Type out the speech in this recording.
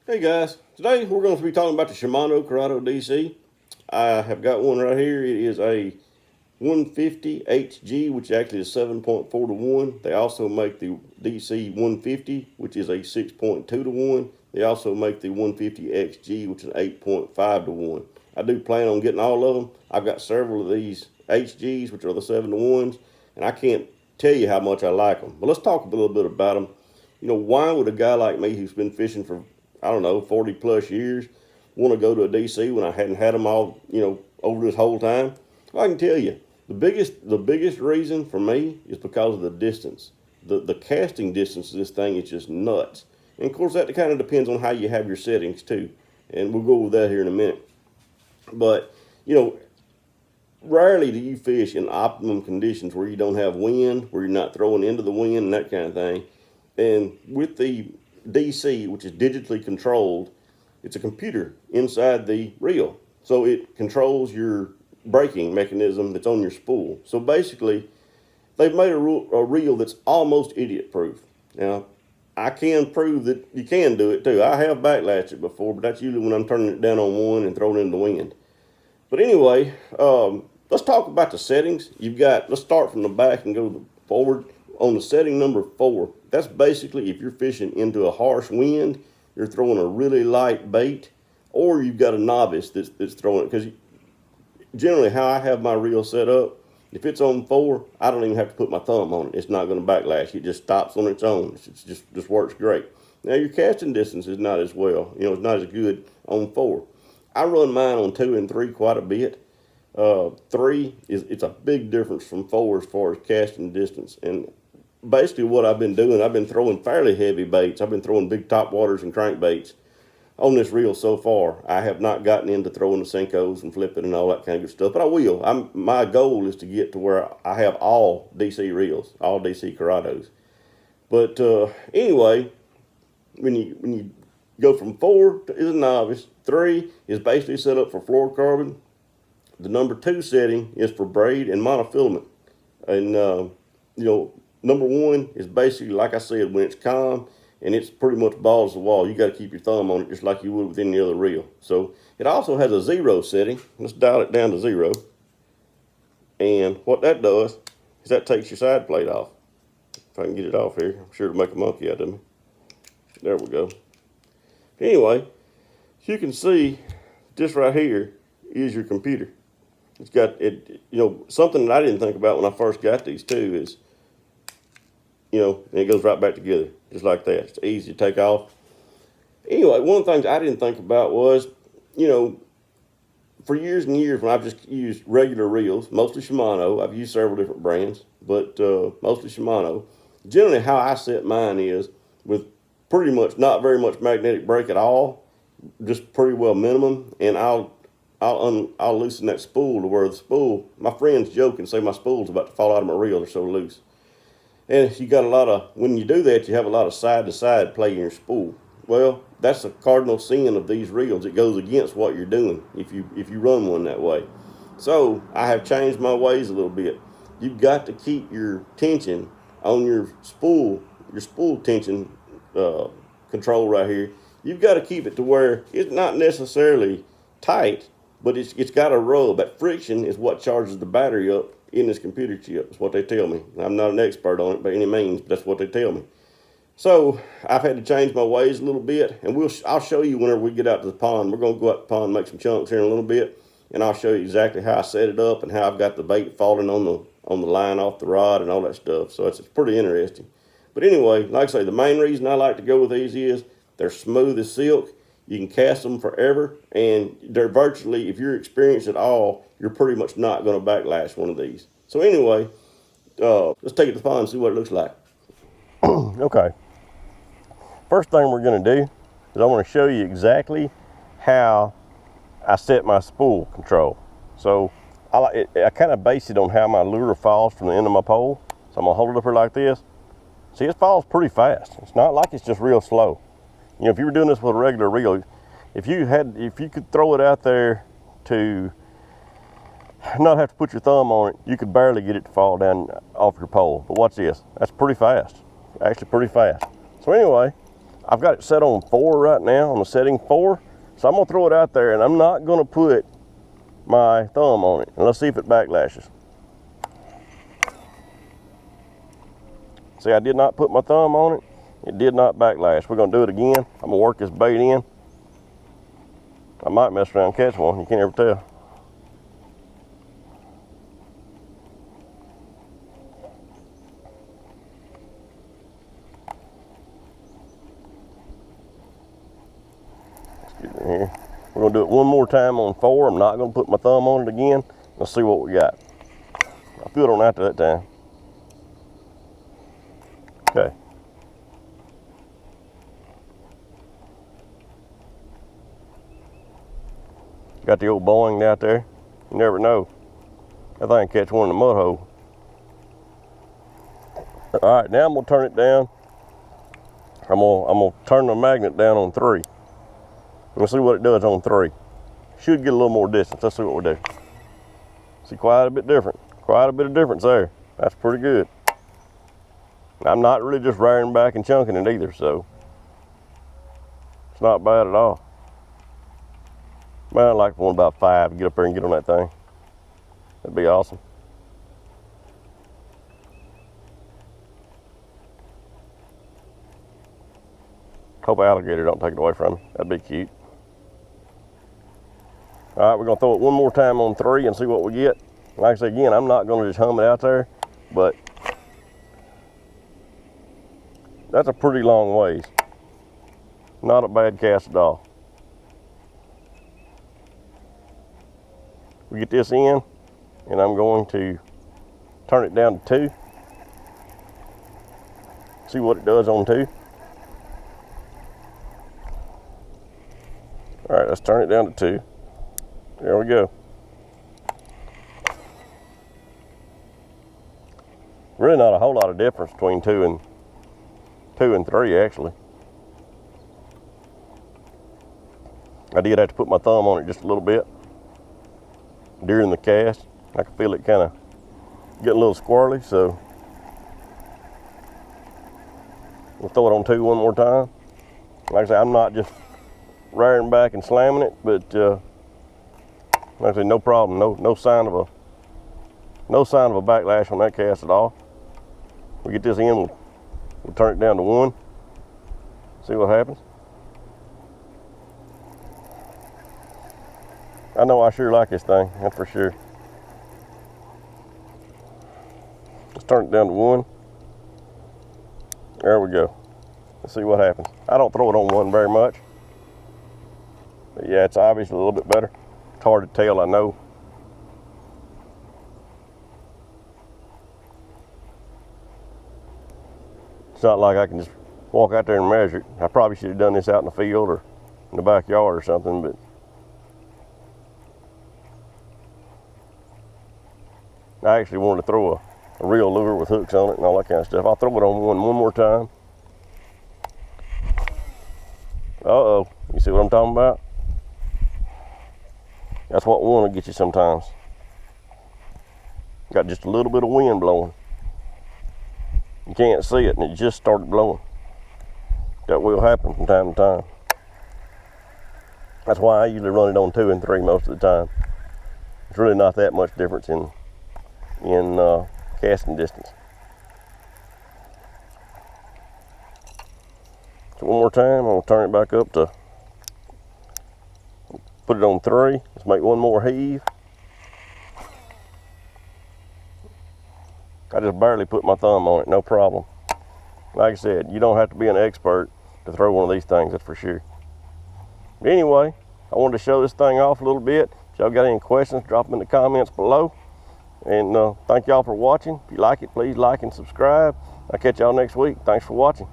Hey guys, today we're going to be talking about the Shimano Curado DC. I have got one right here. It is a 150 HG, which actually is 7.4 to 1. They also make the DC 150, which is a 6.2 to 1. They also make the 150 XG, which is 8.5 to 1. I do plan on getting all of them. I've got several of these HGs, which are the 7 to 1s, and I can't tell you how much I like them. But let's talk a little bit about them. You know, why would a guy like me who's been fishing for, I don't know, 40 plus years want to go to a DC when I hadn't had them all, over this whole time? Well, I can tell you, the biggest reason for me is because of the distance. The casting distance of this thing is just nuts. And of course, that kind of depends on how you have your settings too. And we'll go over that here in a minute. But, rarely do you fish in optimum conditions where you don't have wind, where you're not throwing into the wind and that kind of thing. And with the DC, which is digitally controlled, it's a computer inside the reel. So it controls your braking mechanism that's on your spool. So basically, they've made a reel that's almost idiot proof. Now, I can prove that you can do it too. I have backlashed it before, but that's usually when I'm turning it down on one and throwing it in the wind. But anyway, let's talk about the settings. Let's start from the back and go forward. On the setting number 4, that's basically if you're fishing into a harsh wind, you're throwing a really light bait, or you've got a novice that's throwing it. Because generally how I have my reel set up, if it's on 4, I don't even have to put my thumb on it. It's not going to backlash. It just stops on its own. It just works great. Now your casting distance is not as well. It's not as good on 4. I run mine on 2 and 3 quite a bit. 3 it's a big difference from 4 as far as casting distance. And basically what I've been doing, I've been throwing fairly heavy baits. I've been throwing big top waters and crankbaits on this reel so far. I have not gotten into throwing the Senkos and flipping and all that kind of good stuff, but I will. My goal is to get to where I have all DC reels, all DC Curados. But anyway, when you go from 4 is a novice, 3 is basically set up for fluorocarbon. The number 2 setting is for braid and monofilament. And, number 1 is basically, like I said, when it's calm and it's pretty much balls to the wall, you got to keep your thumb on it just like you would with any other reel. So it also has a 0 setting. Let's dial it down to 0. And what that does is that takes your side plate off. If I can get it off here, I'm sure it'll make a monkey out of me. There we go. Anyway, you can see this right here is your computer. It's got it, something that I didn't think about when I first got these too is, and it goes right back together, just like that. It's easy to take off. Anyway, one of the things I didn't think about was, for years and years when I've just used regular reels, mostly Shimano, I've used several different brands, but mostly Shimano. Generally how I set mine is with pretty much not very much magnetic brake at all, just pretty well minimum, and I'll loosen that spool to where the spool, my friends joke and say my spool's about to fall out of my reel, they're so loose. And you got when you do that, you have a lot of side-to-side play in your spool. Well, that's a cardinal sin of these reels. It goes against what you're doing if you run one that way. So I have changed my ways a little bit. You've got to keep your tension on your spool tension control right here. You've got to keep it to where it's not necessarily tight, but it's got a rub. That friction is what charges the battery up in this computer chip. That's what they tell me. I'm not an expert on it by any means, but that's what they tell me. So I've had to change my ways a little bit, and I'll show you whenever we get out to the pond. We're going to go out to the pond and make some chunks here in a little bit, and I'll show you exactly how I set it up and how I've got the bait falling on the line off the rod and all that stuff. So it's pretty interesting. But anyway, like I say, the main reason I like to go with these is they're smooth as silk. You can cast them forever, and they're virtually, if you're experienced at all, you're pretty much not going to backlash one of these. So anyway, let's take it to the pond and see what it looks like. Okay. First thing we're going to do is I want to show you exactly how I set my spool control. So I kind of base it on how my lure falls from the end of my pole. So I'm going to hold it up here like this. See, it falls pretty fast. It's not like it's just real slow. If you were doing this with a regular reel, if you could throw it out there to not have to put your thumb on it, you could barely get it to fall down off your pole. But watch this, that's pretty fast, actually pretty fast. So anyway, I've got it set on 4 right now, on the setting 4. So I'm gonna throw it out there and I'm not gonna put my thumb on it. And let's see if it backlashes. See, I did not put my thumb on it. It did not backlash. We're gonna do it again. I'm gonna work this bait in. I might mess around and catch one, you can't ever tell. Let's get in here. We're gonna do it one more time on 4. I'm not gonna put my thumb on it again. Let's see what we got. I feel it on after that time. Okay. Got the old Boeing out there. You never know. I think I can catch one in the mud hole. All right, now I'm gonna turn it down. I'm gonna turn the magnet down on 3. Let's see what it does on 3. Should get a little more distance. Let's see what we do. See, quite a bit different. Quite a bit of difference there. That's pretty good. I'm not really just rearing back and chunking it either, so it's not bad at all. Man, I'd like one about 5 to get up there and get on that thing. That'd be awesome. Hope alligator don't take it away from me. That'd be cute. All right, we're gonna throw it one more time on 3 and see what we get. Like I said again, I'm not gonna just hum it out there, but that's a pretty long ways. Not a bad cast at all. We get this in, and I'm going to turn it down to 2. See what it does on 2. All right, let's turn it down to 2. There we go. Really not a whole lot of difference between 2 and 3 actually. I did have to put my thumb on it just a little bit during the cast. I could feel it kind of getting a little squirrely, so we'll throw it on 2 one more time. Like I say, I'm not just rearing back and slamming it, but like I say, no problem, no sign of a backlash on that cast at all. We get this in, we'll turn it down to 1. See what happens. I know I sure like this thing, that's for sure. Let's turn it down to 1. There we go. Let's see what happens. I don't throw it on 1 very much. But yeah, it's obviously a little bit better. It's hard to tell, I know. It's not like I can just walk out there and measure it. I probably should have done this out in the field or in the backyard or something, but I actually wanted to throw a real lure with hooks on it and all that kind of stuff. I'll throw it on one more time. Uh-oh, you see what I'm talking about? That's what one will get you sometimes. Got just a little bit of wind blowing. You can't see it and it just started blowing. That will happen from time to time. That's why I usually run it on 2 and 3 most of the time. It's really not that much difference in casting distance. So one more time, I'm gonna turn it back up to, put it on 3. Let's make one more heave. I just barely put my thumb on it, no problem. Like I said, you don't have to be an expert to throw one of these things, that's for sure. But anyway, I wanted to show this thing off a little bit. If y'all got any questions, drop them in the comments below. And thank y'all for watching. If you like it, please like and subscribe. I'll catch y'all next week. Thanks for watching.